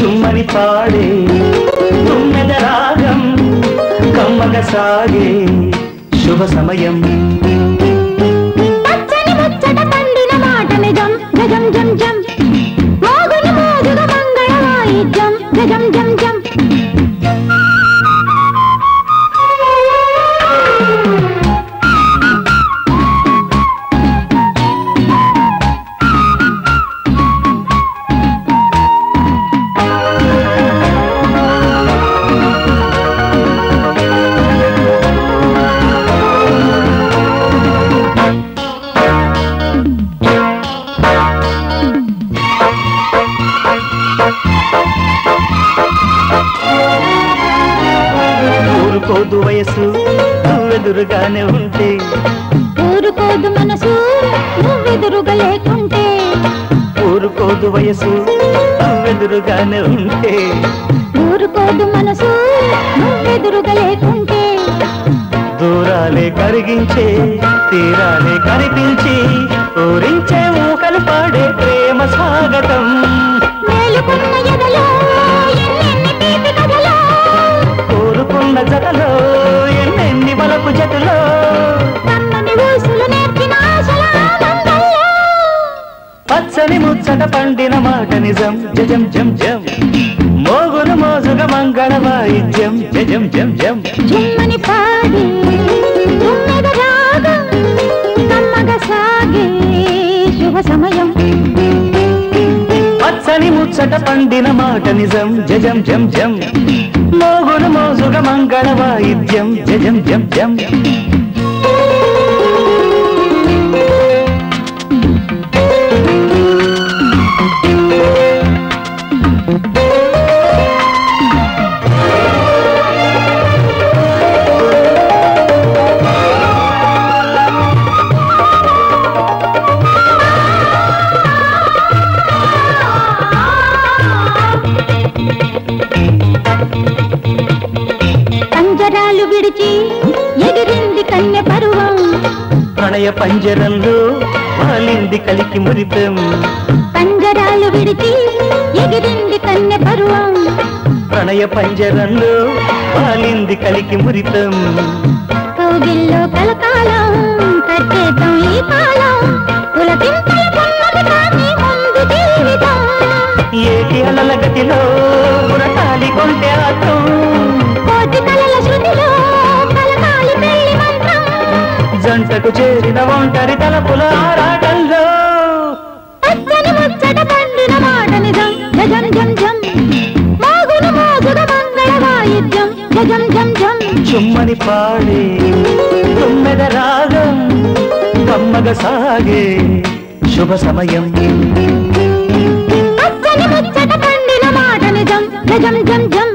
చుమ్మని పాడే తుమ్మెద రాగం కమ్మగ సాగే శుభ సమయం పచ్చని ముచ్చట పండిన మాట నిజం జం జం జం మోగులు మోగుల మంగళ వాయిద్యం జం జం జం ఊరుకోదు వయసు నువ్వెదురుగానే ఉంటే ఊరుకోదు మనసు నువ్వెదురుగా లేకుంటే ఊరుకోదు వయసు నువ్వెదురుగానే ఉంటే ఊరుకోదు మనసు నువ్వెదురుగా లేకుంటే దూరాలే కరిగించే తీరాలే కనిపించి ఊరించే ఊహలు పాడే ప్రేమ స్వాగతం మేలుకున్న ఎదలో ఎన్నెన్ని తీపి కథలో కోరుకున్న జతలో ఎన్నెన్ని వలపు జతలో కమ్మని ఊసులు నేర్పిన ఆశల ఆనందంలో పచ్చని ముచ్చట పండిన మాట నిజం జం జం జం మోగులు మోజుగా మంగళ వాయిద్యం జం జం జం చుమ్మని పాడి తుమ్మెద రాగం కమ్మగ సాగే శుభ సమయం పచ్చని ముచ్చట పండిన మాట నిజం జం జం జం మోగులు మోజుగా మంగళ వాయిద్యం జం జం జం పంజరాలు విడిచి ఎగిరింది కన్య పరువం ప్రణయ పంజరంలో వాలింది కలికి మురితం పంజరాలు విడిచి ఎగిరింది కన్య పరువం ప్రణయ పంజరంలో వాలింది కలికి మురితం కౌగిల్లో కలకాలం కట్టేతం ఈ కాలం పులకింతల పున్నమి కాని ముందు జీవితం ఏటి అలల గతిలో పురటాలి కొంటే ఆత్రం కోటి కలల శృతిలో కలకాలి పెళ్లి మంత్రం జంటకు చేరిన ఒంటరి తలపుల ఆరాటంలో పచ్చని ముచ్చట పండిన మాట నిజం జం జం జం మోగులు మోగుల మంగళ వాయిద్యం జం జం జం చుమ్మని పాడే తుమ్మెద రాగం కమ్మగ సాగే శుభ సమయం పచ్చని ముచ్చట పండిన మాట నిజం జం జం జం